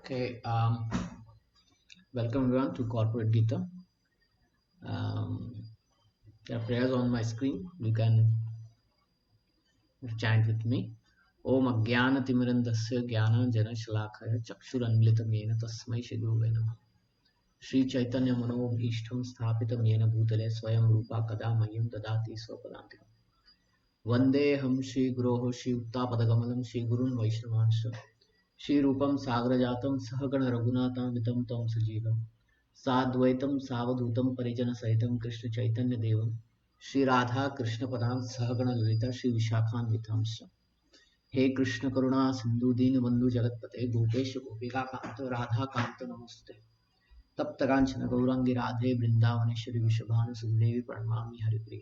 Okay, welcome everyone to Corporate Gita. There are prayers on my screen. You can chant with me. Om Ajnanatimirandasya Jnananjana Shalakaya Chakshuranmilitam Yena Tasmai Shri Gurave Namah. Shri Chaitanya Manobhishtam Sthapitam Yena Bhutale Swayam Rupa Kada Mayam Dadati Swapadantikam. Vandeham Shri Guroho Shri Uttapadagamam Shri Gurun Vaishnavansha Shri Rupam Sagrajatam Sahagana Raghunatamitam Tam Sajivam साद्वैतम सावधूतम परिजन सहितम कृष्ण चैतन्य देवम श्री राधा कृष्ण पदां सहगण ललिता श्री विशाखान्वितांश हे कृष्ण करुणा सिंधु दीन बंधु जगतपते गोपेश गोपिका कांत राधा कांत नमस्ते तप्त कांचन गौरांगी राधे वृंदावनेश्वरी विश्वभानुसुदेवी प्रणमामि हरिप्रिय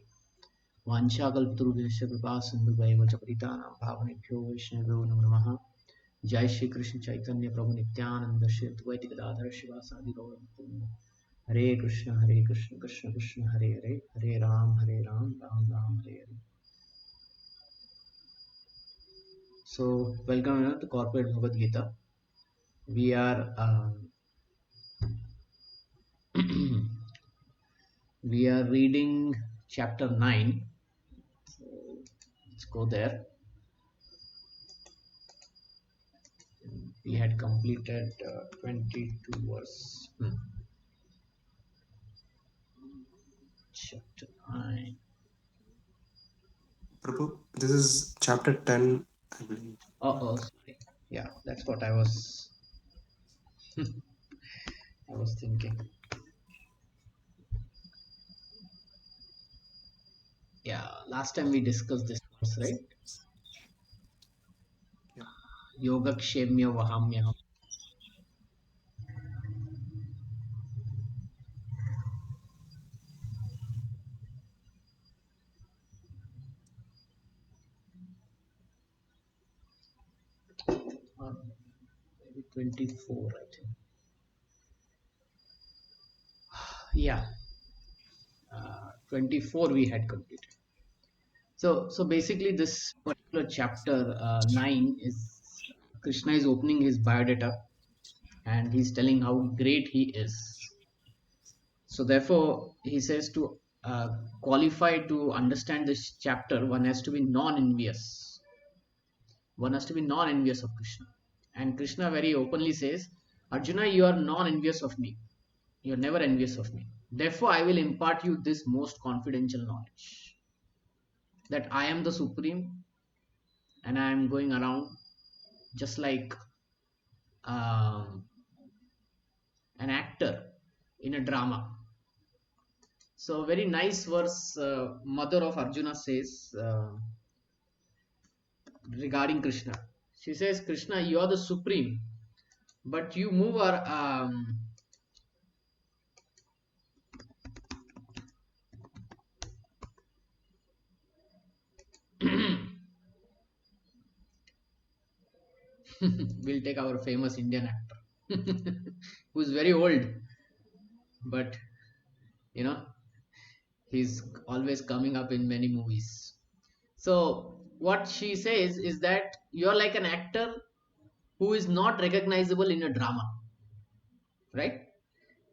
वाञ्छाकल्पतरुभ्यश्च कृपा सिन्धुभैव च पतितानां पावनेभ्यो वैष्णवेभ्यो नमो नमः जय श्री कृष्ण चैतन्य प्रभु नित्यानंद श्री अद्वैत गदाधर शिवासादि गौरभक्तवृंद हरे Krishna Krishna Krishna Hare Hare Hare Ram Ram Ram Hare Hare. So welcome everyone to Corporate Bhagavad Gita. We are reading chapter 9. So let's go there. We had completed 22 verse. Chapter 9. Prabhu, this is chapter 10, I believe. Oh, sorry. Yeah, that's what I was thinking. Yeah, last time we discussed this verse, right? Yeah. Yogakshemya Vahamyaham. 24, I think. Yeah, 24 we had completed. So basically, this particular chapter 9 is Krishna is opening his biodata and he's telling how great he is. So therefore, he says to qualify to understand this chapter, one has to be non-envious. One has to be non-envious of Krishna. And Krishna very openly says, Arjuna, you are non-envious of me. You are never envious of me. Therefore, I will impart you this most confidential knowledge that I am the supreme and I am going around just like um, an actor in a drama. So, very nice verse, mother of Arjuna says regarding Krishna. She says, Krishna, you are the supreme, but you move our. We'll take our famous Indian actor who's very old, but you know, he's always coming up in many movies. So, what she says is that you're like an actor who is not recognizable in a drama, right?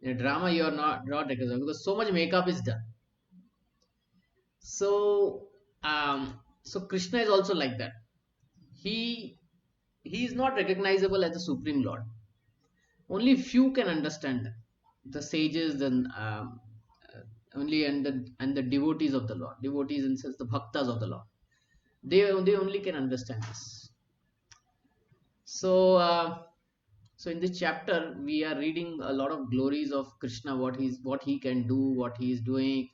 In a drama, you're not recognizable because so much makeup is done. So, so Krishna is also like that. He he is not recognizable as the Supreme Lord. Only few can understand that. The sages, then only and the devotees of the Lord, devotees in sense the bhaktas of the Lord. They only can understand this. So so in this chapter we are reading a lot of glories of Krishna, what he can do, what he is doing,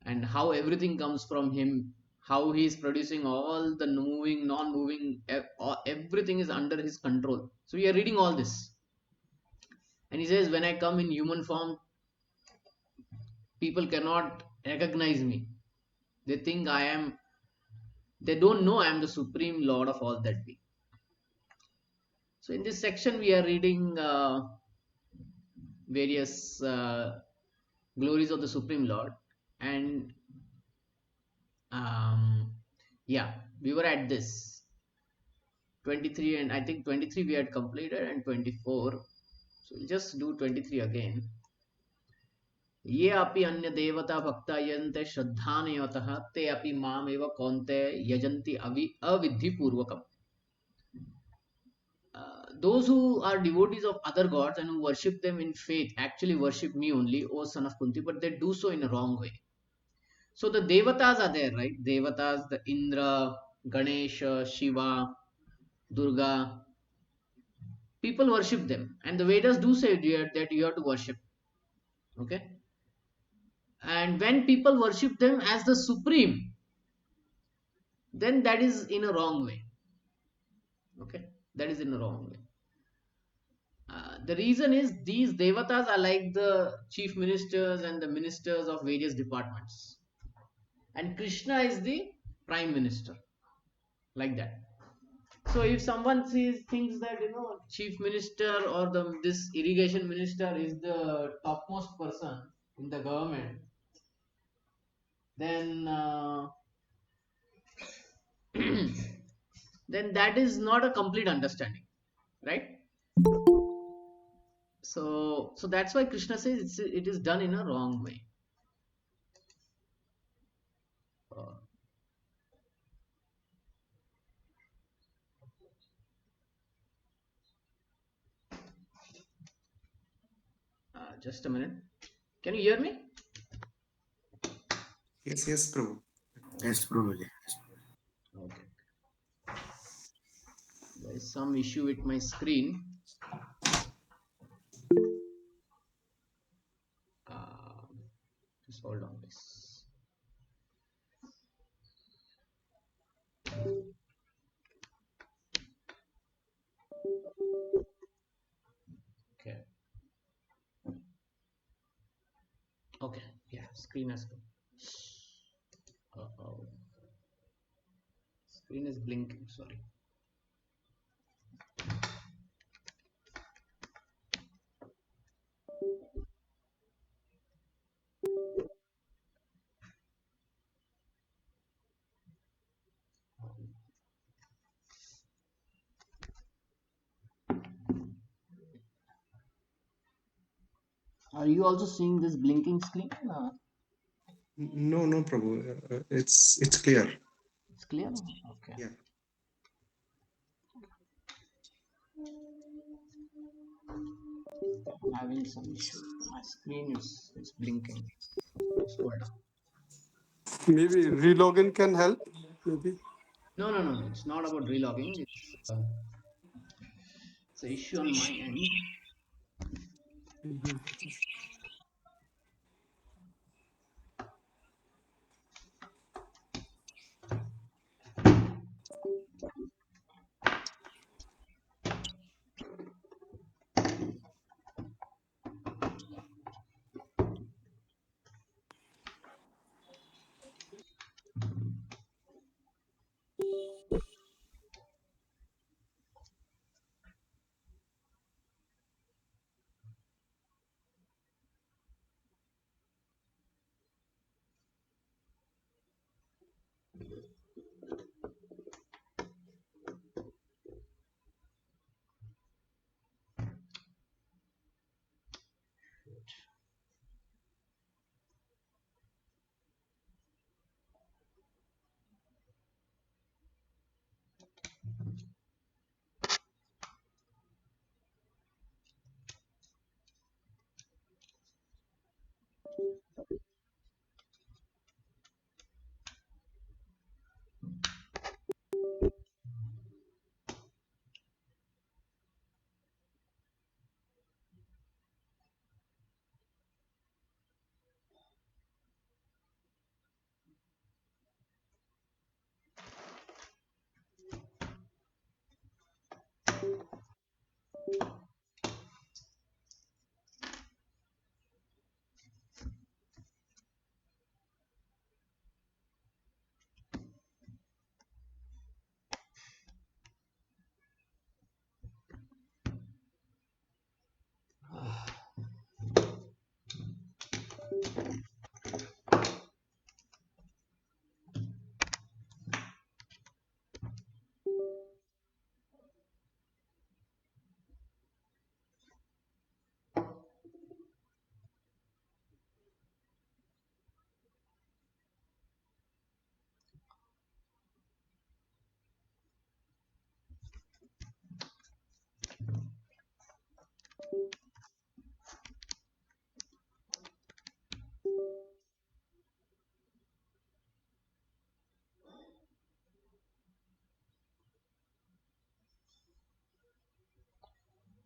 and how everything comes from him, how he is producing all the moving, non-moving, everything is under his control. So we are reading all this, and he says, when I come in human form, people cannot recognize me. They think I am. They don't know I am the supreme Lord of all that be. So in this section, we are reading various glories of the Supreme Lord, and um, yeah, we were at this. 23, and I think 23 we had completed, and 24. So we'll just do 23 again. ये अपि अन्य देवता भक्ता यजन्ते श्रद्धानयोतः ते अपि माम एव कौन्ते यजन्ति अविद्धि पूर्वकम. Those who are devotees of other gods and who worship them in faith actually worship me only, O son of Kunti, but they do so in a wrong way. So the devatas are there, right? Devatas, the Indra, Ganesha, Shiva, Durga. People worship them, and the Vedas do say that you have to worship. Okay, and when people worship them as the supreme, then that is in a wrong way. Okay, that is in a wrong way. The reason is these devatas are like the chief ministers and the ministers of various departments, and Krishna is the prime minister, like that. So if someone thinks that chief minister or this irrigation minister is the topmost person in the government, then then that is not a complete understanding, right? So that's why Krishna says it is done in a wrong way. Uh, just a minute. Can you hear me? Yes, yes, Prabhu. Yes, Prabhuji. Okay. There is some issue with my screen. Just hold on, please. Okay. Okay. Yeah, screen has come. Uh-oh. Screen is blinking. Sorry. Are you also seeing this blinking screen? No, no, Prabhu. It's clear. It's clear? Okay. Yeah. Having some issue. My screen is blinking. Just hold on. Maybe relogin can help. Maybe. No, no, no, no. It's not about relogging. It's an issue on my end. Mhm.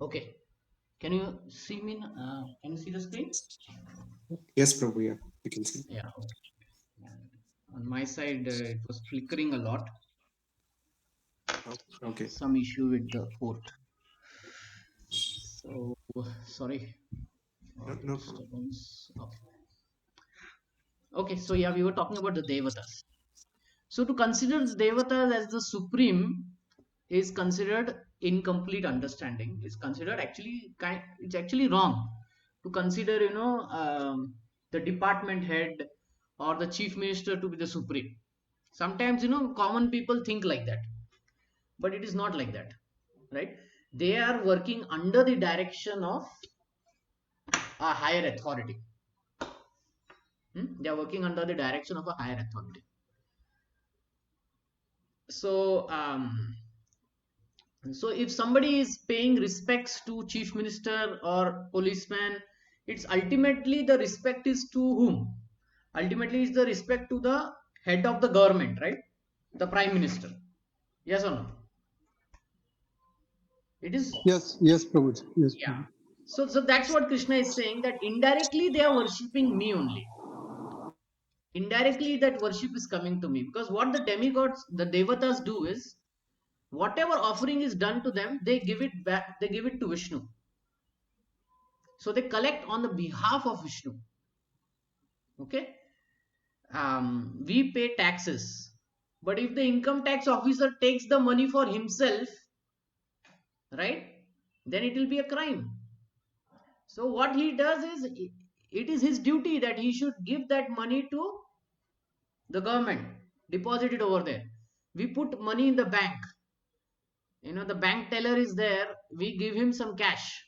Okay. Can you see me? Can you see the screen? Yes, Prabhu. Yeah, you can see. Yeah. Okay. On my side, it was flickering a lot. Oh, okay. Some issue with the port. So sorry for No, the no problem. disturbance. Okay. Okay. So yeah, we were talking about the devatas. So to consider the devatas as the supreme is considered incomplete understanding. Is considered actually it's actually wrong to consider the department head or the chief minister to be the supreme. Sometimes common people think like that, but it is not like that, right? They are working under the direction of a higher authority. They are working under the direction of a higher authority. So if somebody is paying respects to chief minister or policeman, it's ultimately the respect is to whom? Ultimately, it's the respect to the head of the government, right? The prime minister. Yes or no? It is. Yes, yes, Prabhu. Yes, Yeah. Prabhu. So that's what Krishna is saying, that indirectly they are worshipping me only. Indirectly that worship is coming to me, because what the demigods, the devatas do is, whatever offering is done to them, they give it back, they give it to Vishnu. So they collect on the behalf of Vishnu. Okay. We pay taxes, but if the income tax officer takes the money for himself, right, then it will be a crime. So what he does is, it is his duty that he should give that money to the government, deposit it over there. We put money in the bank, the bank teller is there, we give him some cash.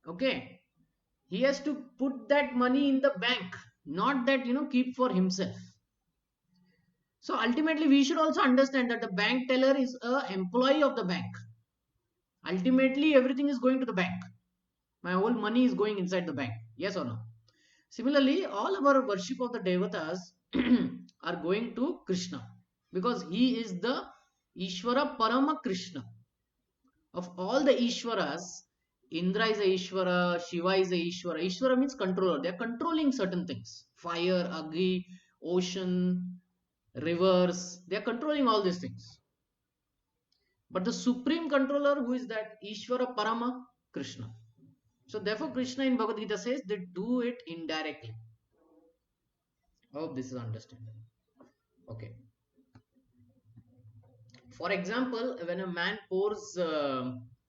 Okay, he has to put that money in the bank, not that keep for himself. So ultimately we should also understand that the bank teller is a employee of the bank. Ultimately everything is going to the bank. My whole money is going inside the bank. Yes or no? Similarly, all our worship of the devatas are going to Krishna, because he is the Ishvara Parama Krishna. Of all the Ishwaras, Indra is a Ishvara, Shiva is a Ishvara. Ishvara means controller. They are controlling certain things: fire, agni, ocean, rivers. They are controlling all these things. But the supreme controller, who is that? Ishvara Parama Krishna. So therefore, Krishna in Bhagavad Gita says they do it indirectly. I hope this is understandable. Okay. For example, when a man pours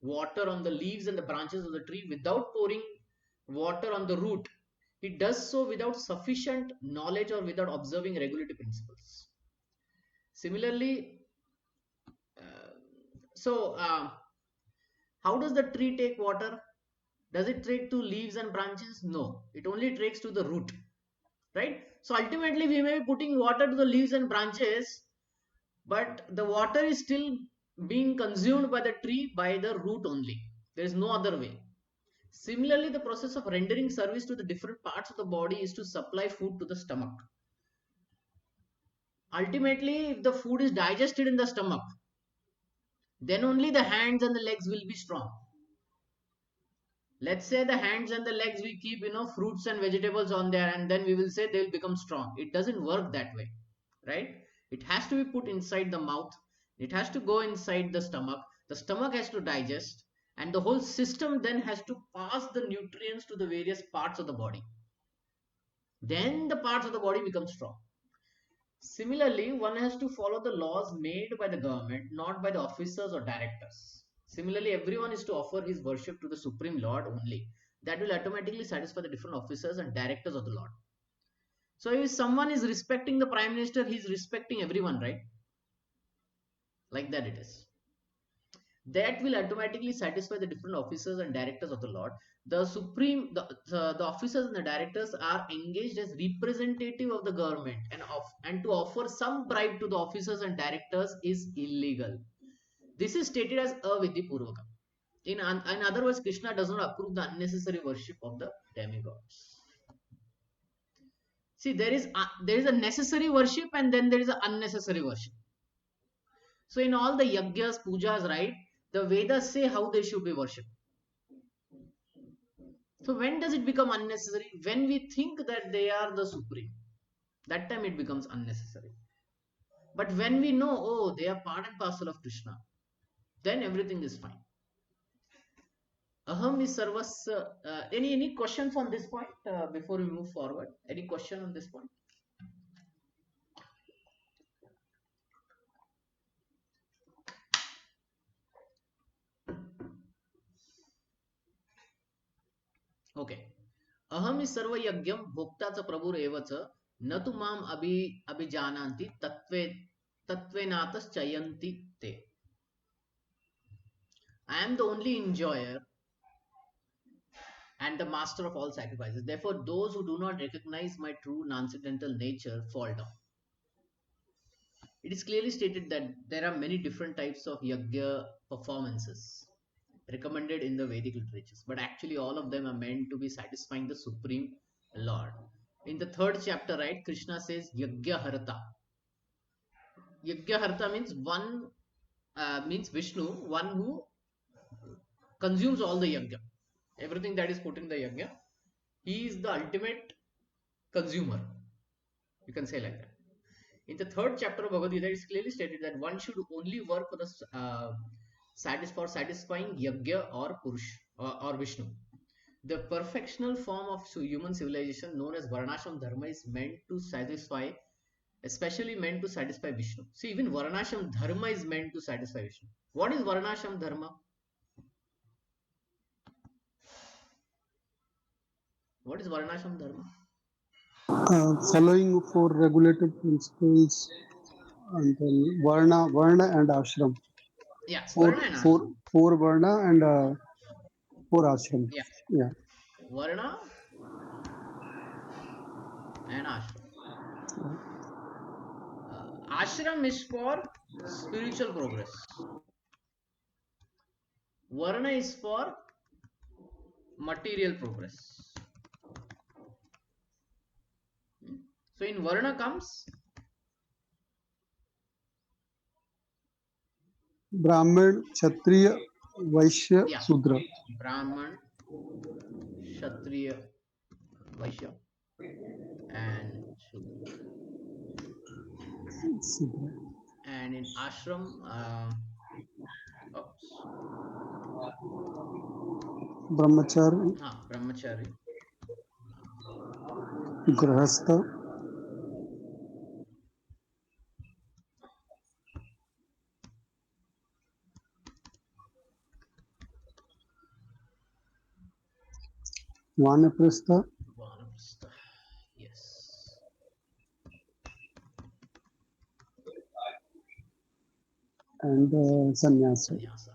water on the leaves and the branches of the tree without pouring water on the root, he does so without sufficient knowledge or without observing regulatory principles. Similarly, uh, so how does the tree take water? Does it take to leaves and branches? No, it only takes to the root, right? So ultimately, we may be putting water to the leaves and branches, but the water is still being consumed by the tree by the root only. There is no other way. Similarly, the process of rendering service to the different parts of the body is to supply food to the stomach. Ultimately, if the food is digested in the stomach, then only the hands and the legs will be strong. Let's say the hands and the legs, we keep fruits and vegetables on there, and then we will say they'll become strong. It doesn't work that way, right? It has to be put inside the mouth, it has to go inside the stomach has to digest, and the whole system then has to pass the nutrients to the various parts of the body. Then the parts of the body become strong. Similarly, one has to follow the laws made by the government, not by the officers or directors. Similarly, everyone is to offer his worship to the Supreme Lord only. That will automatically satisfy the different officers and directors of the Lord. So, if someone is respecting the Prime Minister, he is respecting everyone, right? Like that it is. That will automatically satisfy the different officers and directors of the Lord. The officers and the directors are engaged as representative of the government, and to offer some bribe to the officers and directors is illegal. This is stated as avidhi purvaka. In other words, Krishna does not approve the unnecessary worship of the demigods. See, there is a necessary worship, and then there is an unnecessary worship. So in all the yagyas, pujas, right, The Vedas say how they should be worshipped. So when does it become unnecessary? When we think that they are the supreme, that time it becomes unnecessary. But when we know, oh, they are part and parcel of Krishna, then everything is fine. Aham is sarvasya. Any questions on this point before we move forward? Any question on this point? Okay. Aham is sarva yagyam bhokta cha prabhur evacha na tu mam abhijananti tatvenatas chayanti te. I am the only enjoyer and the master of all sacrifices. Therefore, those who do not recognize my true transcendental nature fall down. It is clearly stated that there are many different types of yajna performances recommended in the Vedic literatures, but actually all of them are meant to be satisfying the Supreme Lord. In the third chapter, right, Krishna says Yajna Harata. Yajna Harata means one, means Vishnu, one who consumes all the yajna. Everything that is put in the yajna, he is the ultimate consumer. You can say like that. In the third chapter of Bhagavad Gita, it is clearly stated that one should only work for the for satisfying Yajna or Purush or Vishnu. The perfectional form of human civilization known as Varnashram Dharma is meant to satisfy, especially meant to satisfy Vishnu. See, even Varnashram Dharma is meant to satisfy Vishnu. What is Varnashram Dharma? What is Varnashram Dharma? Following four regulated principles, and then Varna and Ashram. Yeah, Four, Varna and four, Ashram. four Varna and four Ashram. Yeah, Yeah. Varna and Ashram. Ashram is for spiritual progress. Varna is for material progress. So in Varna comes Brahman, Kshatriya, Vaishya, yeah, Sudra. Brahman, Kshatriya, Vaishya, and Shudra. Sudra. And in ashram, oops, Brahmachari, brahmachari, Grahastha, Vanaprastha, vanaprastha. Yes. and Sannyasa. Sannyasa.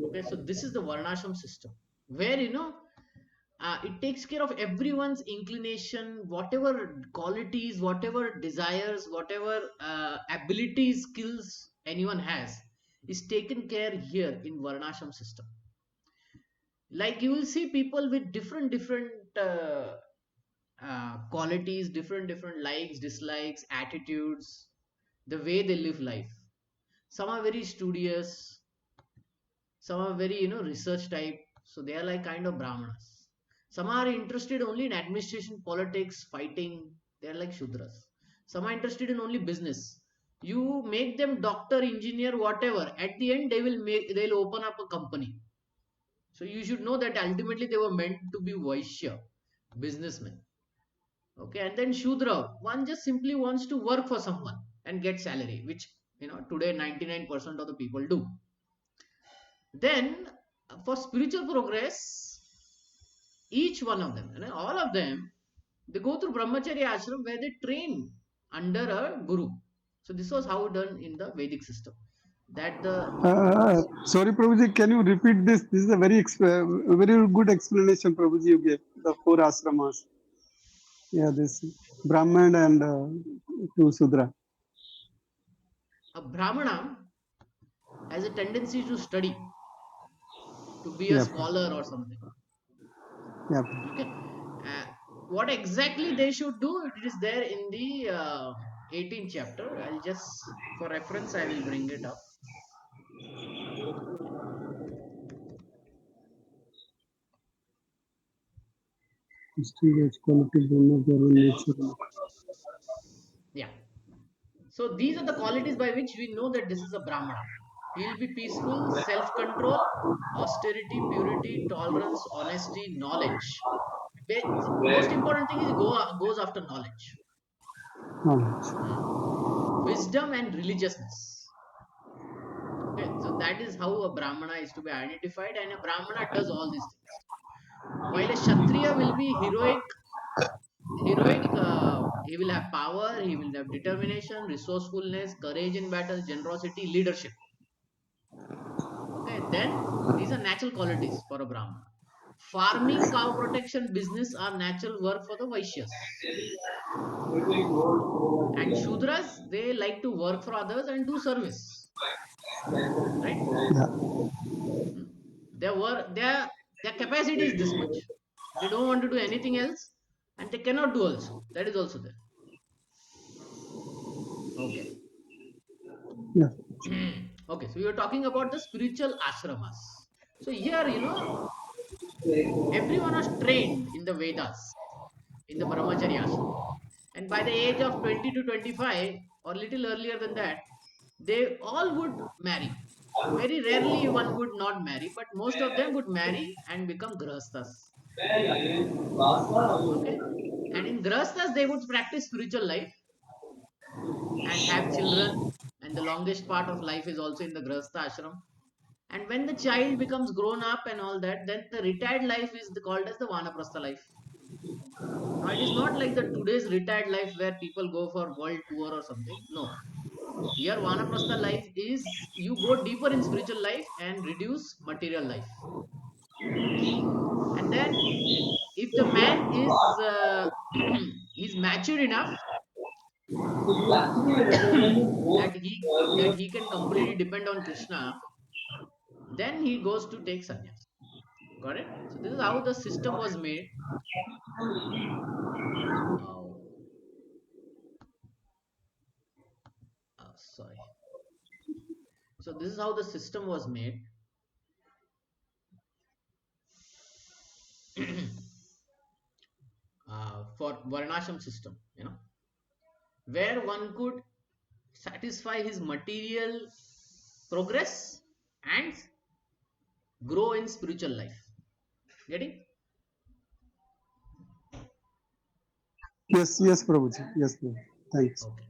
Okay, so this is the varnashram system where it takes care of everyone's inclination, whatever qualities, whatever desires, whatever abilities, skills anyone has is taken care here in varnashram system. Like you will see people with different qualities, different likes, dislikes, attitudes, the way they live life. Some are very studious, some are very research type, so they are like kind of brahmanas. Some are interested only in administration, politics, fighting, they are like shudras. Some are interested in only business. You make them doctor, engineer, whatever, at the end they'll open up a company. So you should know that ultimately they were meant to be vaishya, businessmen. Okay, and then shudra, one just simply wants to work for someone and get salary, which today 99% of the people do. Then for spiritual progress, each one of them, all of them, they go through brahmacharya ashram where they train under a guru. So this was how done in the Vedic system. That the Sorry, Prabhuji, can you repeat this? This is a very good explanation, Prabhuji, you gave. The four ashramas. Yeah, this Brahman and two Sudra. a brahmana has a tendency to study, to be a Yeah. scholar or something. Yeah. Okay, what exactly they should do, it is there in the 18th chapter. I'll just, for reference, I will bring it up. Prestige, quality, goodness, their own nature. Yeah. So these are the qualities by which we know that this is a Brahmana. He'll be peaceful, self-control, austerity, purity, tolerance, honesty, knowledge. Most important thing is goes after knowledge. Knowledge. Hmm? Wisdom and religiousness. Okay, so that is how a Brahmana is to be identified, and a Brahmana does all these things. While a Kshatriya will be heroic, he will have power, he will have determination, resourcefulness, courage in battle, generosity, leadership. Okay, then these are natural qualities for a Brahmana. Farming, cow protection, business are natural work for the Vaishyas. And Shudras, they like to work for others and do service. Right? Yeah. Hmm? Their capacity is this much. They don't want to do anything else, and they cannot do also. That is also there. Okay. Yeah. Okay, so we were talking about the spiritual ashramas. So here, everyone was trained in the Vedas, in the Brahmacharya ashram. And by the age of 20 to 25, or little earlier than that, they all would marry. Very rarely one would not marry, but most of them would marry and become grahasthas. Okay? And in grahasthas, they would practice spiritual life and have children. And the longest part of life is also in the grahastha ashram. And when the child becomes grown up and all that, then the retired life is called as the vanaprastha life. Now it is not like the today's retired life where people go for world tour or something. No. Here vanaprastha life is you go deeper in spiritual life and reduce material life. And then if the man is he's mature enough that he can completely depend on Krishna, then he goes to take sannyas. Got it? So this is how the system was made. Oh, sorry. So this is how the system was made for Varnashram system, where one could satisfy his material progress and grow in spiritual life. Getting? Yes, yes, Prabhuji. Yes, Prabhu. Thanks. Okay.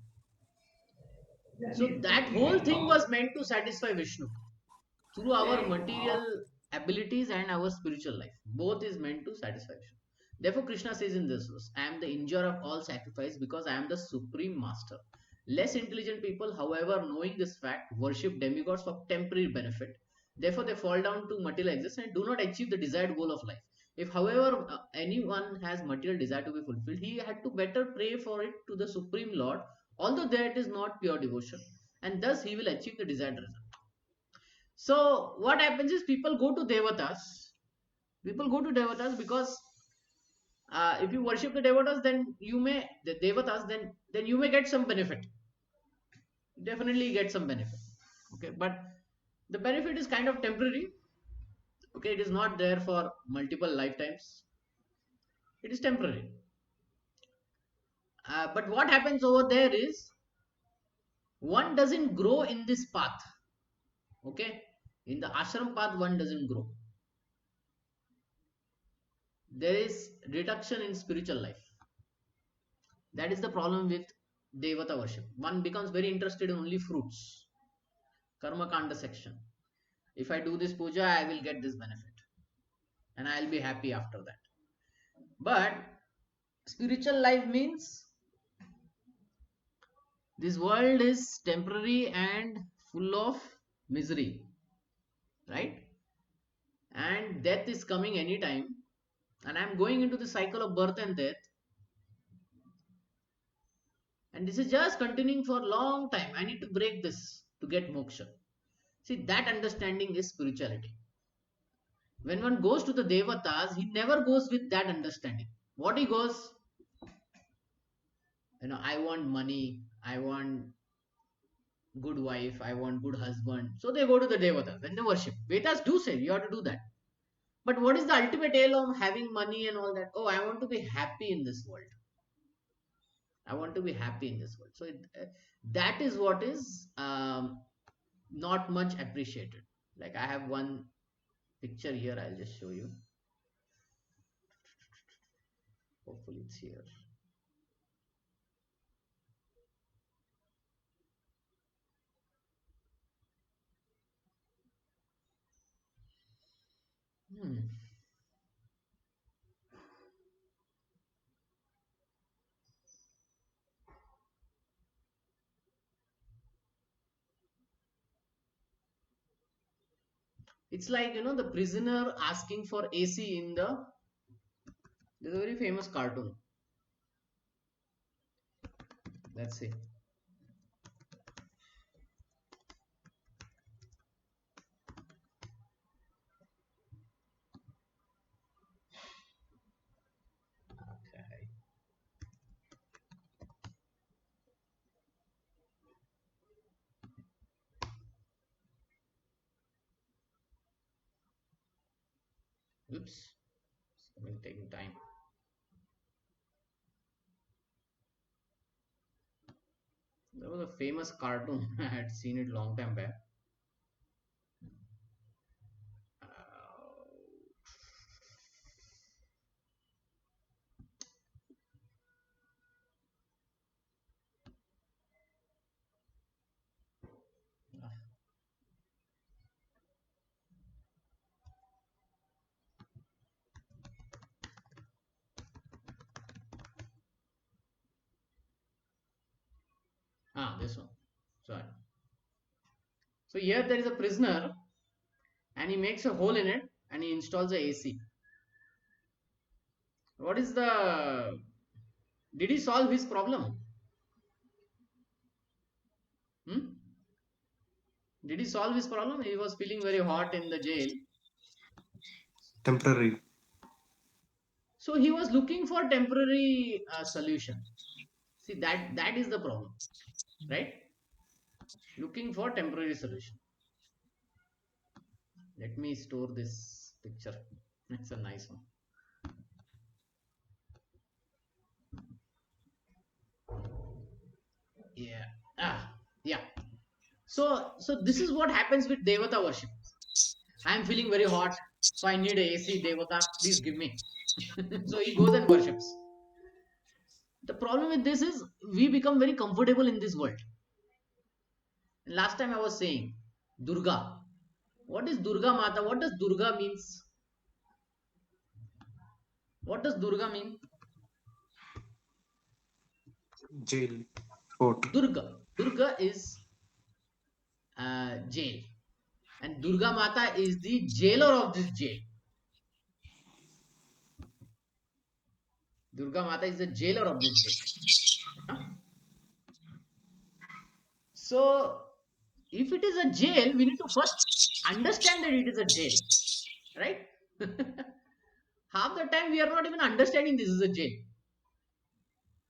So that whole thing was meant to satisfy Vishnu through our material abilities and our spiritual life. Both is meant to satisfy Vishnu. Therefore, Krishna says in this verse, I am the enjoyer of all sacrifice because I am the supreme master. Less intelligent people, however, knowing this fact, worship demigods for temporary benefit. Therefore, they fall down to material existence and do not achieve the desired goal of life. If, however, anyone has material desire to be fulfilled, he had to better pray for it to the Supreme Lord, although that is not pure devotion, and thus he will achieve the desired result. So what happens is people go to devatas. People go to devatas because if you worship the devatas, then you may the devatas, then you may get some benefit. Definitely get some benefit. Okay, but the benefit is kind of temporary. Okay, it is not there for multiple lifetimes. It is temporary. But what happens over there is one doesn't grow in this path. Okay, in the ashram path, one doesn't grow. There is reduction in spiritual life. That is the problem with Devata worship. One becomes very interested in only fruits. Karma Kanda section. If I do this puja, I will get this benefit. And I'll be happy after that. But spiritual life means this world is temporary and full of misery. Right? And death is coming anytime. And I'm going into the cycle of birth and death. And this is just continuing for a long time. I need to break this to get moksha. See, that understanding is spirituality. When one goes to the devatas, he never goes with that understanding. What he goes, I want money, I want good wife, I want good husband. So they go to the devatas and they worship. Vedas do say you have to do that. But what is the ultimate aim of having money and all that? Oh, I want to be happy in this world. I want to be happy in this world. So that is what is not much appreciated. Like I have one picture here. I'll just show you. Hopefully it's here. Hmm. It's like, the prisoner asking for AC in the. There's a very famous cartoon. Let's see. Okay. Oops. It's taking time. There was a famous cartoon. I had seen it long time back. Uh, this one. Sorry. So here there is a prisoner and he makes a hole in it and he installs a AC. What is the. Did he solve his problem? Hmm? Did he solve his problem? He was feeling very hot in the jail. Temporary. So he was looking for temporary solution. See, that is the problem, right? Looking for temporary solution. Let me store this picture. It's a nice one. Yeah. Yeah. So this is what happens with Devata worship. I am feeling very hot, so I need a AC. Devata, please give me. So he goes and worships. The problem with this is we become very comfortable in this world. Last time I was saying Durga. What is Durga Mata? What does Durga means? What does Durga mean? Jail. Fort. Durga. Durga is jail, and Durga Mata is the jailer of this jail. Durga Mata is the jailer of this jail. Huh? So, if it is a jail, we need to first understand that it is a jail, right? Half the time we are not even understanding this is a jail.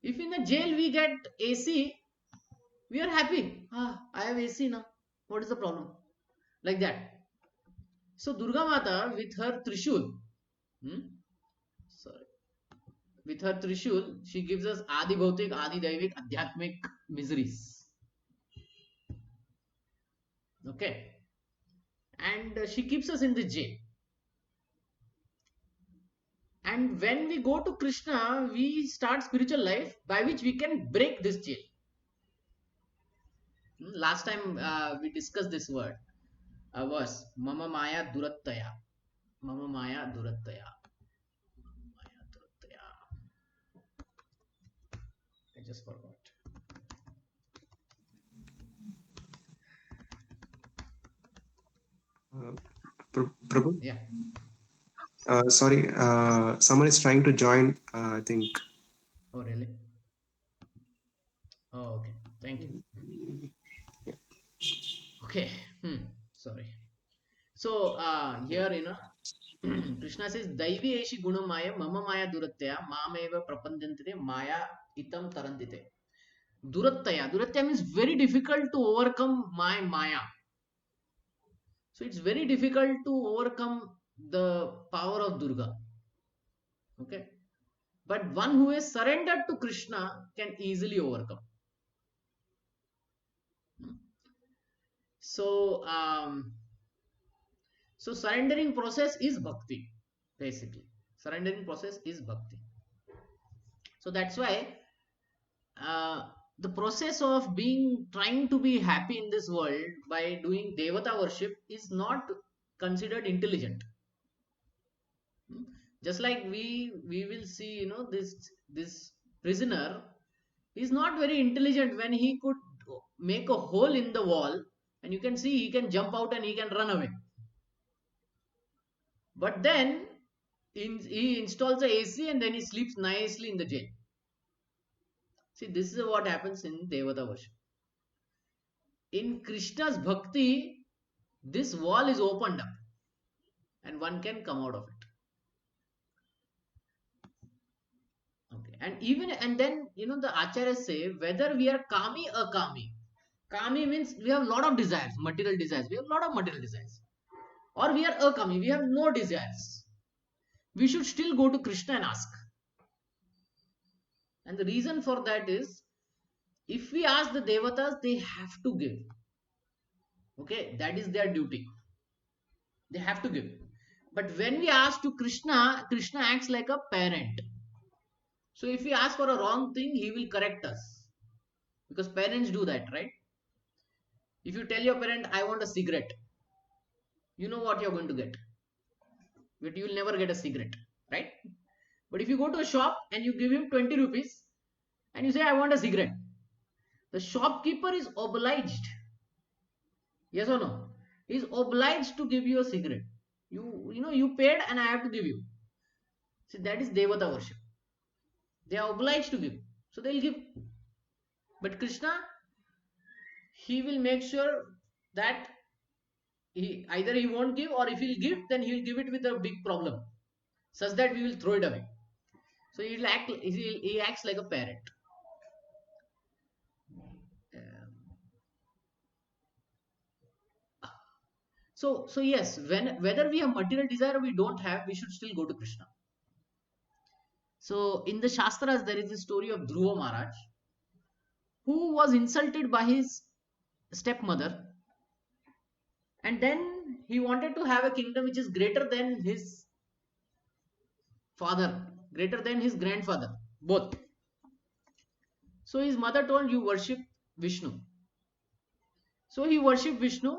If in a jail we get AC, we are happy. I have AC now. What is the problem? Like that. So Durga Mata with her Trishul, hmm? Sorry, with her Trishul, she gives us Adi Bhautik, Adi Daivik, Adhyatmik miseries. Okay, and she keeps us in the jail. And when we go to Krishna, we start spiritual life by which we can break this jail. Last time we discussed this word, verse Mama Maya Durattaya. Mama Maya Durattaya. Maya Durattaya. I just forgot. Prabhu? Yeah. Sorry, someone is trying to join, I think. Oh, really? Oh, okay. Thank you. Okay. Sorry. So here, Krishna says, Daivi eshi gunamaya mama maya durattaya mameva prapandantite maya itam tarantite. Durattaya. Durattaya means very difficult to overcome my maya. So it's very difficult to overcome the power of Durga. Okay. But one who is surrendered to Krishna can easily overcome. So, so surrendering process is bhakti, basically. Surrendering process is bhakti. So that's why the process of trying to be happy in this world by doing devata worship is not considered intelligent. Just like we will see, this prisoner is not very intelligent when he could make a hole in the wall, and you can see he can jump out and he can run away. But then he installs a AC and then he sleeps nicely in the jail. See, this is what happens in devata worship. In Krishna's bhakti, this wall is opened up and one can come out of it. Okay. And then the acharyas say whether we are kami or kami. Kami means we have a lot of desires, material desires. We have a lot of material desires. Or we are akami, we have no desires. We should still go to Krishna and ask. And the reason for that is, if we ask the devatas, they have to give. Okay, that is their duty. They have to give. But when we ask to Krishna, Krishna acts like a parent. So if we ask for a wrong thing, he will correct us. Because parents do that, right? If you tell your parent, I want a cigarette, you know what you're going to get. But you will never get a cigarette, right? But if you go to a shop and you give him 20 rupees and you say, I want a cigarette, the shopkeeper is obliged. Yes or no? He is obliged to give you a cigarette. You paid and I have to give you. See, that is devata worship. They are obliged to give. So they will give. But Krishna, he will make sure that either he won't give, or if he'll give, then he'll give it with a big problem, such that we will throw it away. So he acts like a parent. So yes, whether we have material desire or we don't have, we should still go to Krishna. So in the Shastras, there is the story of Dhruva Maharaj, who was insulted by his stepmother, and then he wanted to have a kingdom which is greater than his father, greater than his grandfather, both. So his mother told, you worship Vishnu. So he worshipped Vishnu,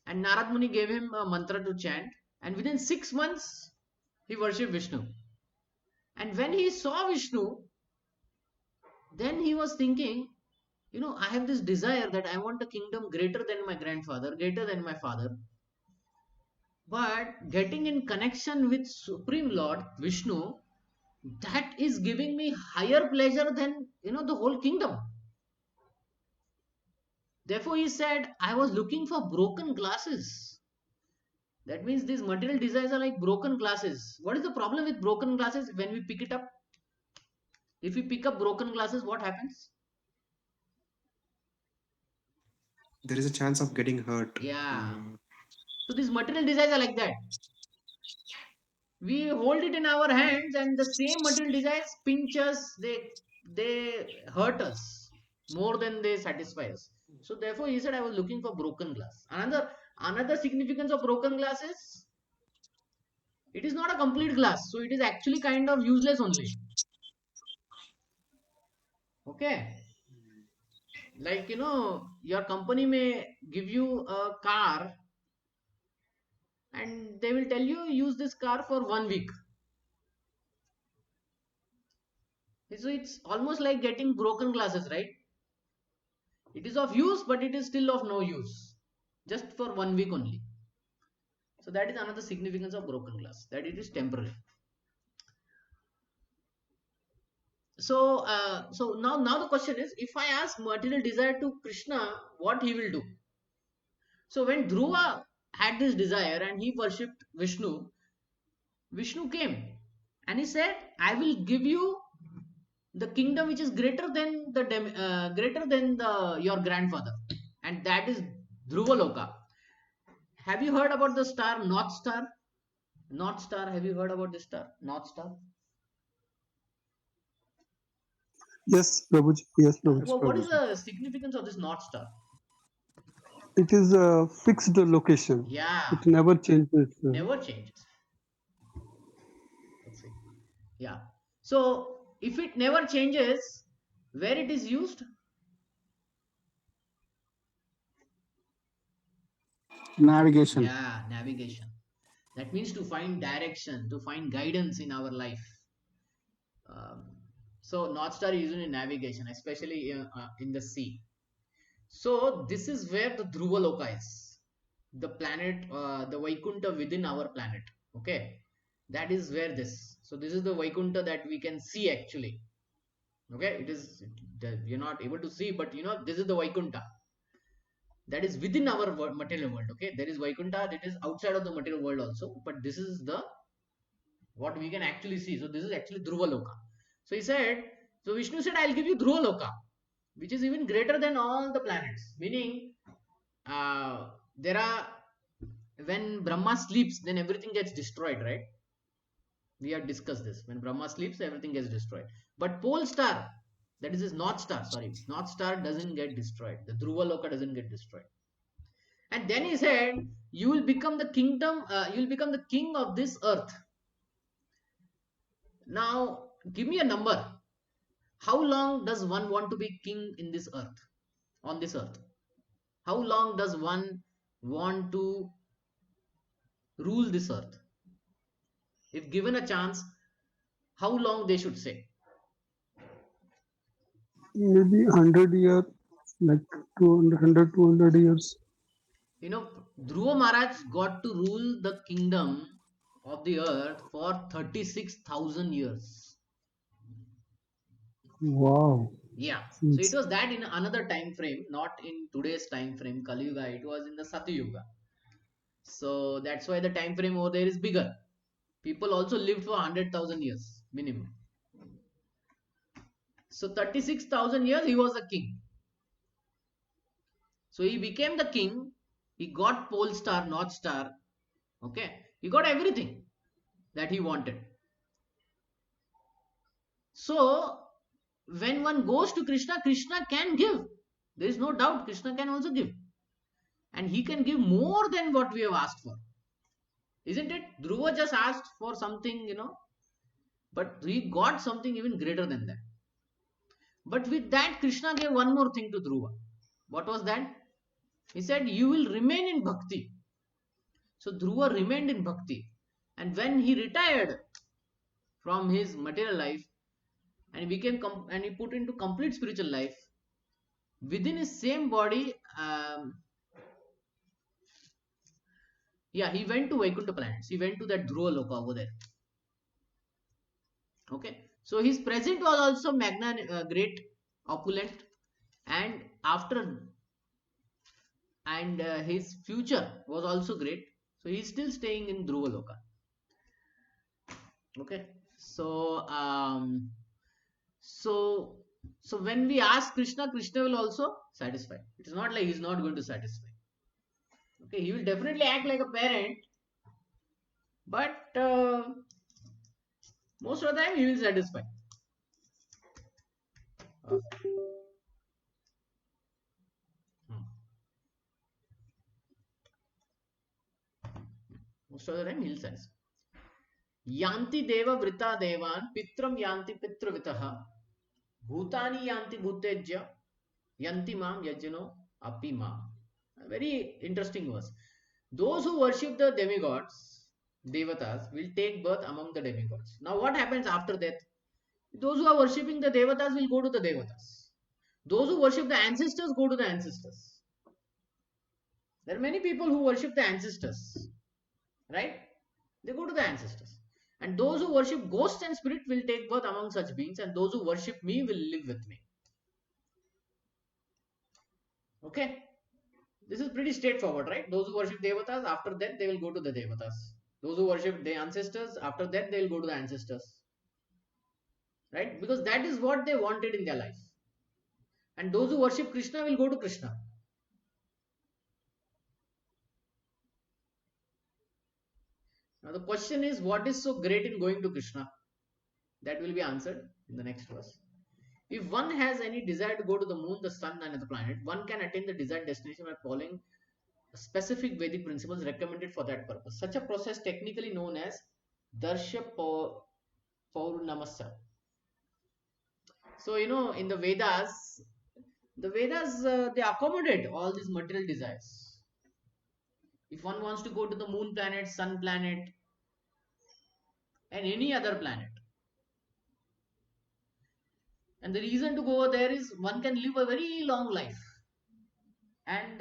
and Narad Muni gave him a mantra to chant, and within 6 months he worshipped Vishnu. And when he saw Vishnu, then he was thinking, I have this desire that I want a kingdom greater than my grandfather, greater than my father. But getting in connection with Supreme Lord Vishnu, that is giving me higher pleasure than the whole kingdom. Therefore he said, I was looking for broken glasses. That means these material desires are like broken glasses. What is the problem with broken glasses? When we pick it up, if we pick up broken glasses, what happens? There is a chance of getting hurt. Yeah. So these material desires are like that. We hold it in our hands, and the same material desires pinch us. They hurt us more than they satisfy us. So therefore, he said, I was looking for broken glass. Another significance of broken glass is, it is not a complete glass, so it is actually kind of useless only. Okay, like your company may give you a car and they will tell you use this car for 1 week. So it's almost like getting broken glasses, right? It is of use, but it is still of no use, just for 1 week only. So that is another significance of broken glass, that it is temporary. So now the question is, if I ask material desire to Krishna, what he will do? So when Dhruva had this desire and he worshipped Vishnu, Vishnu came and he said, I will give you the kingdom which is greater than your grandfather, and that is Dhruva Loka. have you heard about the star North Star? North Star, have you heard about this star? North Star? Yes, Prabhuji. Yes, Yes, Well, what is Prabhuji. Prabhuji. the significance of this North Star? It is a fixed location. Yeah, It never changes. never changes. Let's see. Yeah. So if it never changes, where it is used? Navigation. Yeah, navigation. That means to find direction, to find guidance in our life. Um, so North Star is used in navigation, especially in the sea. So this is where the Dhruva Loka is, the planet, the Vaikunta within our planet. Okay, that is where this. So this is the Vaikunta that we can see actually. Okay, it is you're not able to see, but this is the Vaikunta that is within our material world. Okay, there is Vaikunta that is outside of the material world also, but this is the what we can actually see. So this is actually Dhruva Loka. So he said, so Vishnu said, I'll give you Dhruva Loka, which is even greater than all the planets. Meaning, there are when Brahma sleeps, then everything gets destroyed, right? We have discussed this. When Brahma sleeps, everything gets destroyed. But pole star, that is his North Star, sorry, North Star doesn't get destroyed. The Dhruva Loka doesn't get destroyed. And then he said, you will become the kingdom, you will become the king of this earth. Now, give me a number. How long does one want to be king in this earth, on this earth? How long does one want to rule this earth? If given a chance, how long they should say? Maybe 100 years, like 200, 200 years. Dhruva Maharaj got to rule the kingdom of the earth for 36,000 years. Wow. Yeah. So it It's, was that in another time frame, not in today's time frame, Kali Yuga. It was in the Sati Yuga. So that's why the time frame over there is bigger. People also lived for 100,000 years minimum. So 36,000 years he was a king. So he became the king. He got pole star, North Star. Okay. He got everything that he wanted. So when one goes to Krishna, Krishna can give. There is no doubt Krishna can also give. And he can give more than what we have asked for. Isn't it? Dhruva just asked for something, but he got something even greater than that. But with that, Krishna gave one more thing to Dhruva. What was that? He said, you will remain in bhakti. So Dhruva remained in bhakti. And when he retired from his material life and he became and he put into complete spiritual life, within his same body, he went to Vaikuntha planets. He went to that Dhruva Loka over there. Okay, so his present was also great, opulent, and his future was also great. So he's still staying in Dhruva Loka. Okay, so when we ask Krishna, Krishna will also satisfy. It is not like he's not going to satisfy. Okay, he will definitely act like a parent, but most of the time he will satisfy. Hmm. Most of the time he will satisfy. Yanti deva vrita devan pitram yanti pitravitaha bhutani yanti bhutejya yanti mam yajno api mam. A very interesting verse. Those who worship the demigods, devatas, will take birth among the demigods. Now what happens after death? Those who are worshipping the devatas will go to the devatas. Those who worship the ancestors go to the ancestors. There are many people who worship the ancestors, right? They go to the ancestors. And those who worship ghosts and spirit will take birth among such beings, and those who worship me will live with me. Okay? This is pretty straightforward, right? Those who worship devatas, after that they will go to the devatas. Those who worship the ancestors, after that they will go to the ancestors. Right? Because that is what they wanted in their life. And those who worship Krishna will go to Krishna. Now the question is, what is so great in going to Krishna? That will be answered in the next verse. If one has any desire to go to the moon, the sun, and the planet, one can attain the desired destination by following specific Vedic principles recommended for that purpose. Such a process, technically known as Darsha Paurnamasya. So, in the Vedas, they accommodate all these material desires. If one wants to go to the moon planet, sun planet, and any other planet, and the reason to go there is one can live a very long life, and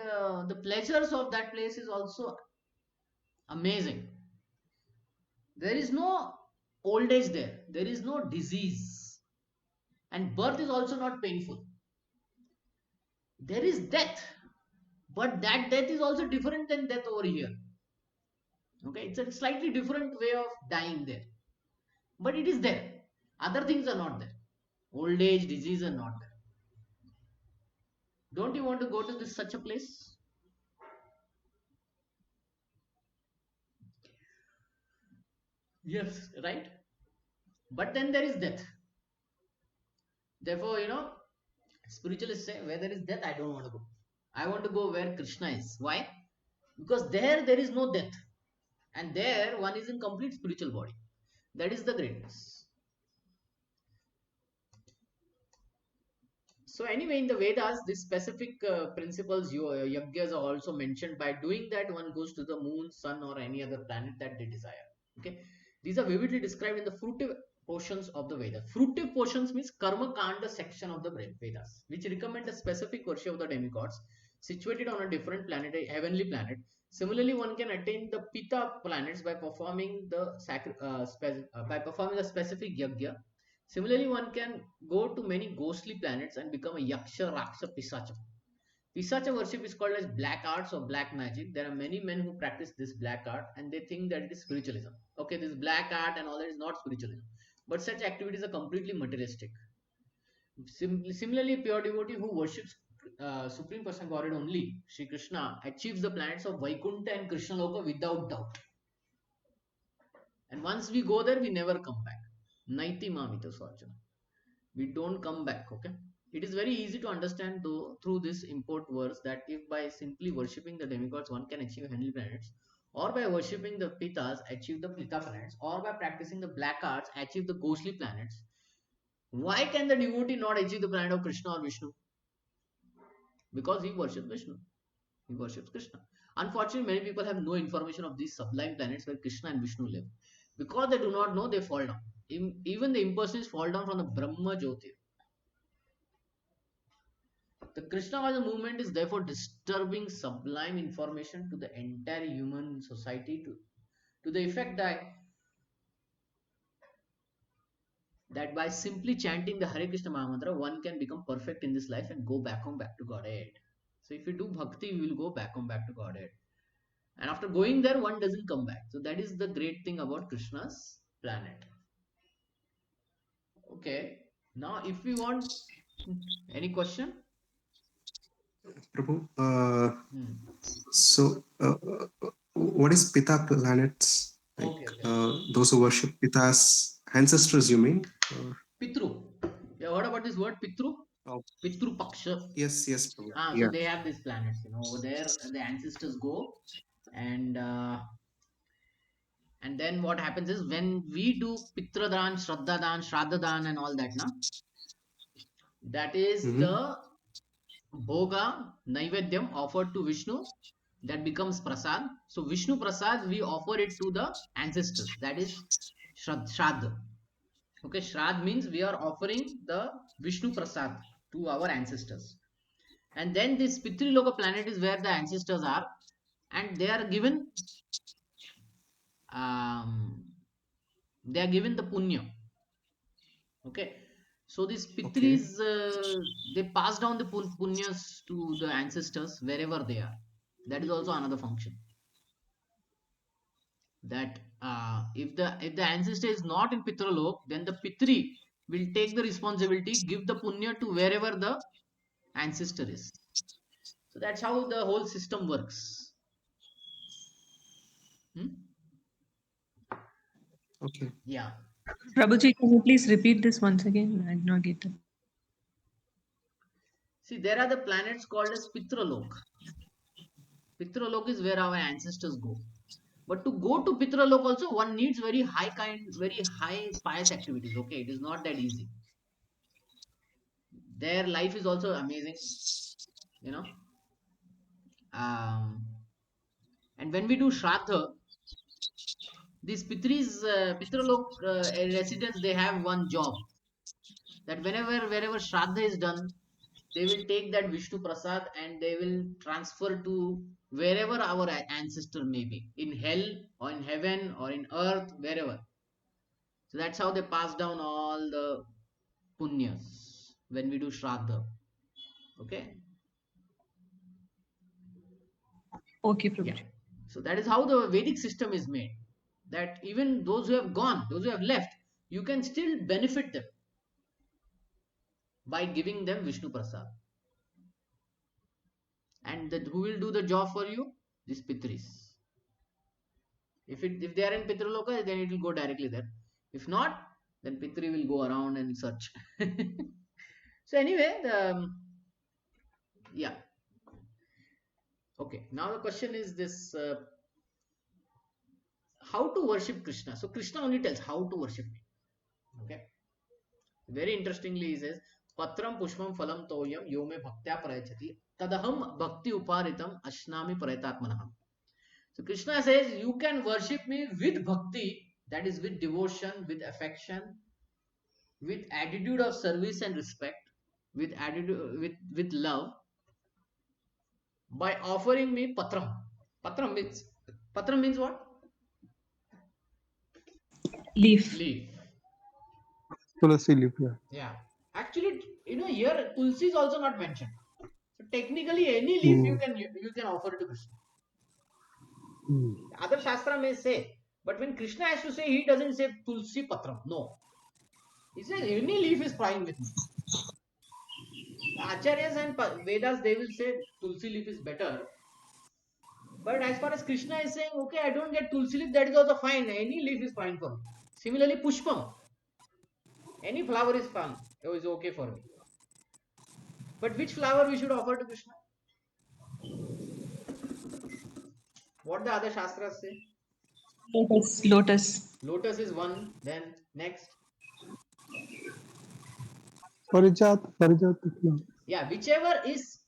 the pleasures of that place is also amazing. There is no old age there, there is no disease, and birth is also not painful. There is death, but that death is also different than death over here. Okay, it's a slightly different way of dying there, but it is there. Other things are not there. Old age, disease are not there. Don't you want to go to such a place? Yes, right? But then there is death. Therefore, spiritualists say, where there is death, I don't want to go. I want to go where Krishna is. Why? Because there is no death. And there one is in complete spiritual body. That is the greatness. So anyway, in the Vedas, these specific principles, yajnas, are also mentioned. By doing that, one goes to the moon, sun, or any other planet that they desire. Okay, these are vividly described in the fruitive portions of the Vedas. Fruitive portions means Karma Kanda section of the Vedas, which recommend a specific worship of the demigods situated on a different planet, a heavenly planet. Similarly, one can attain the Pita planets by performing a specific yajna. Similarly, one can go to many ghostly planets and become a yaksha, raksha, pisacha. Pisacha worship is called as black arts or black magic. There are many men who practice this black art and they think that it is spiritualism. Okay, this black art and all that is not spiritualism. But such activities are completely materialistic. Similarly, a pure devotee who worships Supreme Person Godhead only, Sri Krishna, achieves the planets of Vaikuntha and Krishna Loka without doubt. And once we go there, we never come back. Naiti mamita sarjana. We don't come back. Okay. It is very easy to understand though through this import verse that if by simply worshipping the demigods one can achieve heavenly planets, or by worshipping the pitas achieve the pita planets, or by practicing the black arts achieve the ghostly planets, why can the devotee not achieve the planet of Krishna or Vishnu? Because he worships Vishnu. He worships Krishna. Unfortunately, many people have no information of these sublime planets where Krishna and Vishnu live. Because they do not know, they fall down. Even the impersonalists fall down from the Brahma Jyotir. The Krishna Vaja movement is therefore disturbing sublime information to the entire human society to the effect that by simply chanting the Hare Krishna Mahamantra, one can become perfect in this life and go back to Godhead. So if you do bhakti, we will go back to Godhead. And after going there, one doesn't come back. So that is the great thing about Krishna's planet. Okay. Now, if we want any question? Prabhu, so what is Pita planets? Like, Okay. Those who worship Pita's ancestors, you mean? Pitru. You heard about this word Pitru? Oh. Pitru Paksha. Yes, Prabhu. So they have these planets, over there the ancestors go, and then what happens is when we do Pitradan, Shraddhadan and all that, that is the Bhoga Naivedyam offered to Vishnu, that becomes Prasad. So Vishnu Prasad, we offer it to the ancestors, that is Shraddha. Okay, Shraddha means we are offering the Vishnu Prasad to our ancestors. And then this Pitriloka planet is where the ancestors are, and they are given the punya. Okay, so these Pitris, they pass down the punyas to the ancestors wherever they are. That is also another function. That if the ancestor is not in Pitralok, then the Pitri will take the responsibility, give the punya to wherever the ancestor is. So that's how the whole system works. Okay. Yeah. Prabhuji, can you please repeat this once again? I did not get it. See, there are the planets called as Pitralok. Pitralok is where our ancestors go. But to go to Pitralok also, one needs very high pious activities. Okay, it is not that easy. Their life is also amazing, you know. Um, and when we do Shraddha, these Pitralok residents, they have one job, that wherever Shraddha is done, they will take that Vishnu Prasad and they will transfer to wherever our ancestor may be, in hell or in heaven or in earth, wherever. So that's how they pass down all the punyas when we do Shraddha. Okay? Okay, Yeah. Prabhuji. So that is how the Vedic system is made. That even those who have gone, those who have left, you can still benefit them by giving them Vishnu Prasad. And who will do the job for you? These Pitris. If they are in Pitraloka, then it will go directly there. If not, then Pitri will go around and search. So anyway, yeah. Okay. Now the question is this: how to worship Krishna? So Krishna only tells how to worship me. Okay. Very interestingly, he says, "Patram pushpam phalam toyam yome bhaktya prayachati tadaham bhakti uparitam ashnami prayatatmanaham." So Krishna says, you can worship me with bhakti, that is with devotion, with affection, with attitude of service and respect, with attitude, with love, by offering me patram. Patram means what? Leaf. Leaf. Tulasi leaf, yeah. Yeah. Actually, here Tulsi is also not mentioned. So technically, any leaf Hmm. you can offer to Krishna. Hmm. Other Shastra may say, but when Krishna has to say, he doesn't say Tulsi Patram. No. He says, any leaf is fine with me. The Acharyas and Vedas, they will say Tulsi leaf is better. But as far as Krishna is saying, okay, I don't get Tulsi leaf, that is also fine. Any leaf is fine for me. Similarly, Pushpam. Any flower is fine. It is okay for me. But which flower we should offer to Krishna? What the other Shastras say? Lotus. Lotus. Lotus is one. Then next. Parijat flower. Yeah, whichever is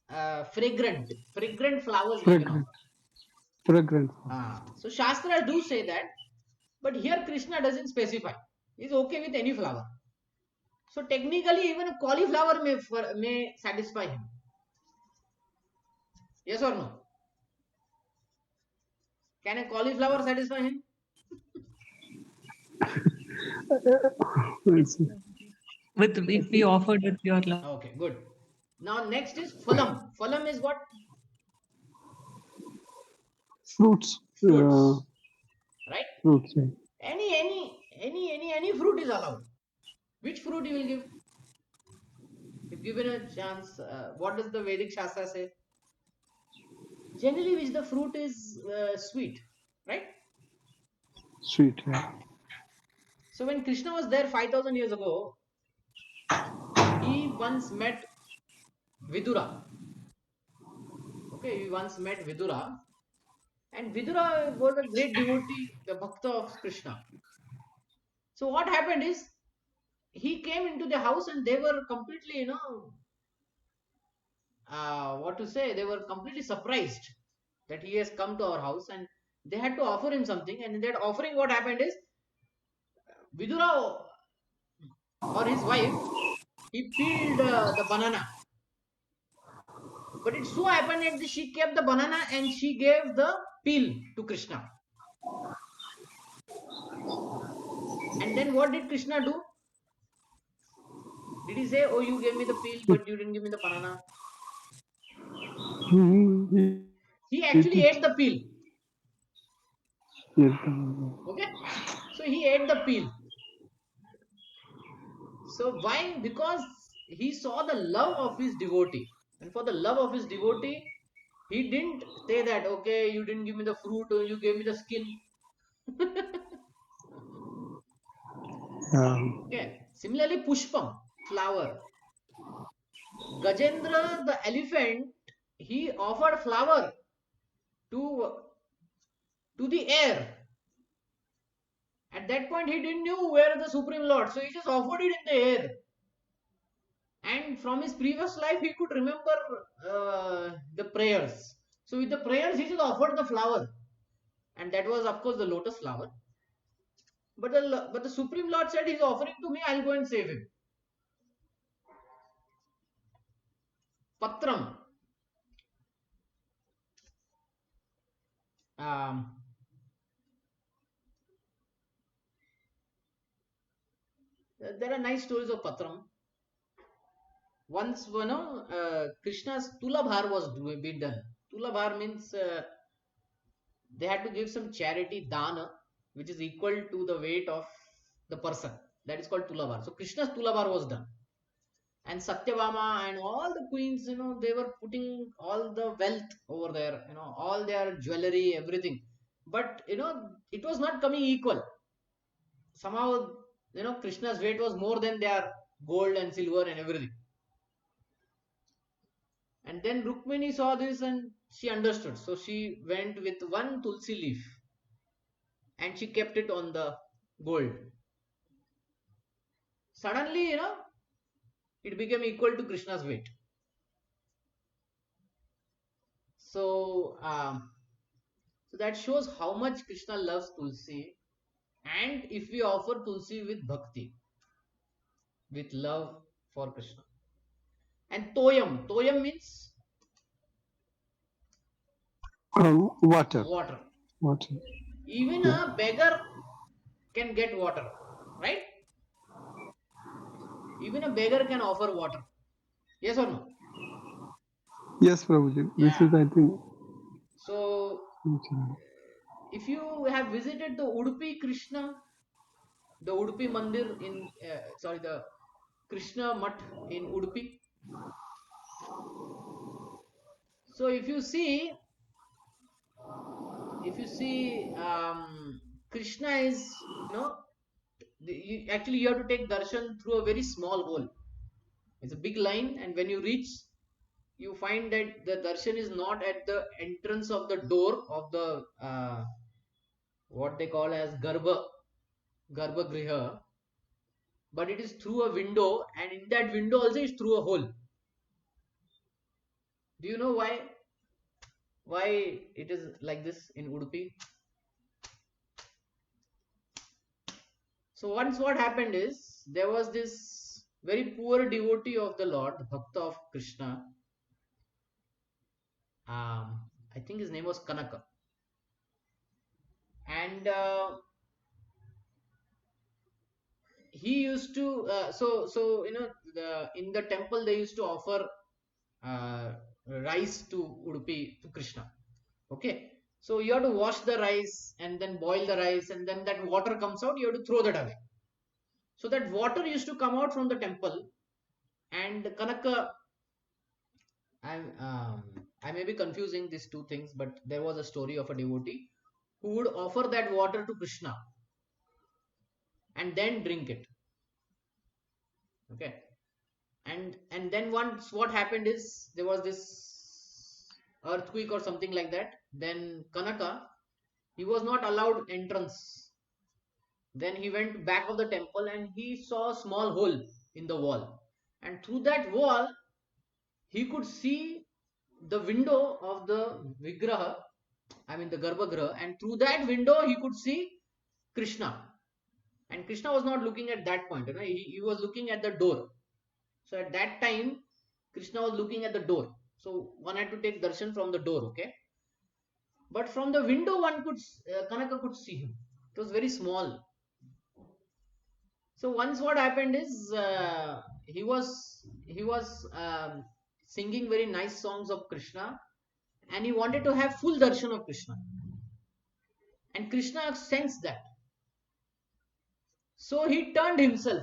fragrant. Fragrant flowers we can Fragrant. offer. Fragrant. So Shastras do say that. But here Krishna doesn't specify. He's okay with any flower. So technically, even a cauliflower may satisfy him. Yes or no? Can a cauliflower satisfy him? Yes, Prabhuji. With if we offered with your love. Okay, good. Now next is phalam. Phalam is what? Fruits. Fruits, right? Fruits, yeah. Any fruit is allowed. Which fruit you will give? If given a chance, what does the Vedic Shastra say? Generally, which the fruit is sweet, right? Sweet, yeah. So when Krishna was there 5,000 years ago, he once met Vidura. Okay, he once met Vidura, and Vidura was a great devotee, the bhakta of Krishna. So what happened is, he came into the house and they were completely, what to say, they were completely surprised that he has come to our house, and they had to offer him something. And in that offering, what happened is, Vidura or his wife, he peeled the banana. But it so happened that she kept the banana and she gave the peel to Krishna. And then what did Krishna do? Did he say, "Oh, you gave me the peel, but you didn't give me the banana"? Mm-hmm. He actually ate the peel. Yeah. Okay? So he ate the peel. So why? Because he saw the love of his devotee. And for the love of his devotee, he didn't say that, okay, you didn't give me the fruit, or you gave me the skin. Okay. Similarly, Pushpam, flower. Gajendra, the elephant, he offered flower to the air. At that point, he didn't know where the Supreme Lord, so he just offered it in the air. And from his previous life, he could remember the prayers. So with the prayers, he just offered the flower, and that was, of course, the lotus flower. But the Supreme Lord said, he's offering to me, I'll go and save him. Patram. Um, there are nice stories of Patram. Once, Krishna's Tulabhar was being done. Tulabhar means they had to give some charity dana, which is equal to the weight of the person. That is called Tulabhar. So Krishna's Tulabhar was done. And Satyabhama and all the queens, they were putting all the wealth over there, all their jewelry, everything. But, it was not coming equal. Somehow, Krishna's weight was more than their gold and silver and everything. And then Rukmini saw this and she understood. So she went with one tulsi leaf and she kept it on the gold. Suddenly, it became equal to Krishna's weight. So, so that shows how much Krishna loves tulsi. And if we offer tulsi with bhakti, with love for Krishna. And toyam means Water. water. Water. Even a beggar can get water, right? Even a beggar can offer water. Yes or no? Yes, Prabhuji. This Yeah. is, I think. So, if you have visited the Udupi Krishna, the Udupi Mandir the Krishna Mutt in Udupi. So if you see, Krishna is, actually you have to take darshan through a very small hole. It's a big line, and when you reach, you find that the darshan is not at the entrance of the door of the what they call as Garbha Griha, but it is through a window, and in that window also is through a hole. Do you know why it is like this in Udupi? So once what happened is, there was this very poor devotee of the Lord, the Bhakta of Krishna. I think his name was Kanaka. And he used to, in the temple they used to offer rice to Udupi, to Krishna. Okay. So you have to wash the rice and then boil the rice, and then that water comes out, you have to throw that away. So that water used to come out from the temple, and Kanaka, I may be confusing these two things, but there was a story of a devotee who would offer that water to Krishna and then drink it. Okay. And then once what happened is, there was this earthquake or something like that. Then Kanaka, he was not allowed entrance. Then he went back of the temple and he saw a small hole in the wall. And through that wall, he could see the window of the Vigraha, the Garbhagriha, and through that window he could see Krishna. And Krishna was not looking at that point, he was looking at the door. So at that time, Krishna was looking at the door. So one had to take darshan from the door, okay? But from the window, Kanaka could see him. It was very small. So once what happened is, he was singing very nice songs of Krishna, and he wanted to have full darshan of Krishna. And Krishna sensed that. So he turned himself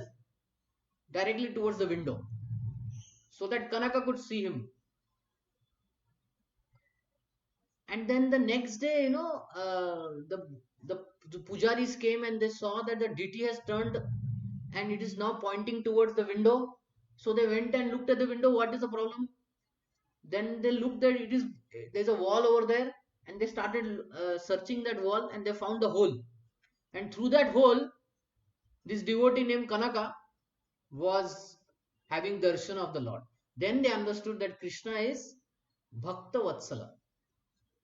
directly towards the window so that Kanaka could see him. And then the next day, the pujaris came and they saw that the deity has turned and it is now pointing towards the window. So they went and looked at the window. What is the problem? Then they looked at it is there's a wall over there, and they started searching that wall, and they found the hole. And through that hole, this devotee named Kanaka was having darshan of the Lord. Then they understood that Krishna is Bhakta Vatsala.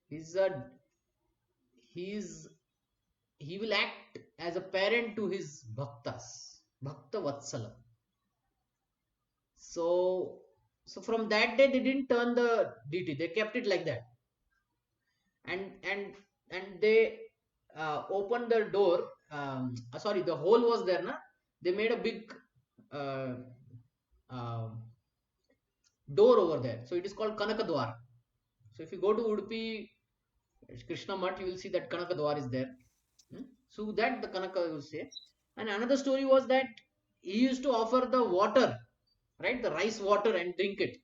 He's a he's he will act as a parent to his bhaktas, Bhakta Vatsala. So from that day they didn't turn the deity; they kept it like that, and they opened the door. Sorry, the hole was there, na? They made a big uh, uh, door over there. So it is called Kanakadwar. So if you go to Udupi Krishna Mat, you will see that Kanakadwar is there. So that the Kanaka will say. And another story was that he used to offer the water, right, the rice water, and drink it.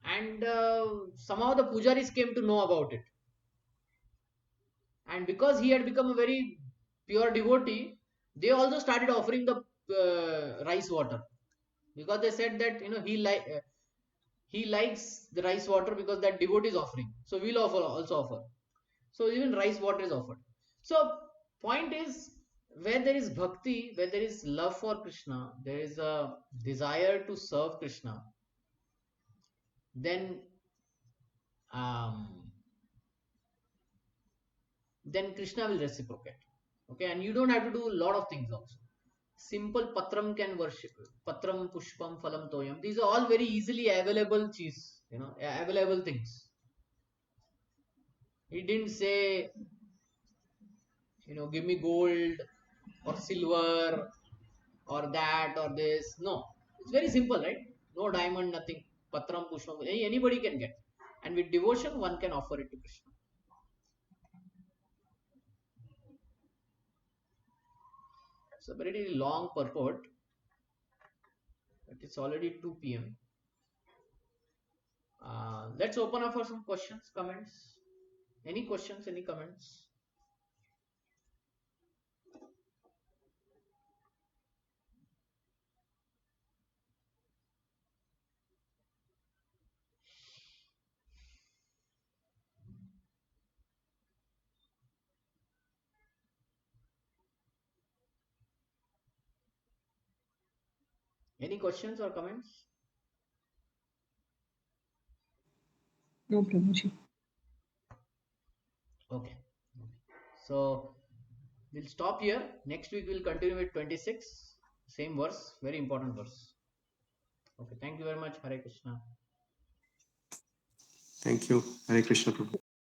And somehow the pujaris came to know about it. And because he had become a very pure devotee, they also started offering the rice water, because they said that he likes the rice water because that devotee is offering. So we'll also offer. So even rice water is offered. So point is, where there is bhakti, where there is love for Krishna, there is a desire to serve Krishna, then um, then Krishna will reciprocate. Okay, and you don't have to do a lot of things also. Simple patram can worship, patram pushpam phalam toyam. These are all very easily available cheese, available things. He didn't say, give me gold or silver or that or this. No, it's very simple, right? No diamond, nothing. Patram pushpam, anybody can get. And with devotion, one can offer it to Krishna. It's a very long purport, but it's already 2 p.m. Let's open up for some questions, comments. Any questions, any comments? Any questions or comments? No, Prabhuji. Okay. So we'll stop here. Next week we'll continue with 26. Same verse, very important verse. Okay, thank you very much. Hare Krishna. Thank you. Hare Krishna Prabhu.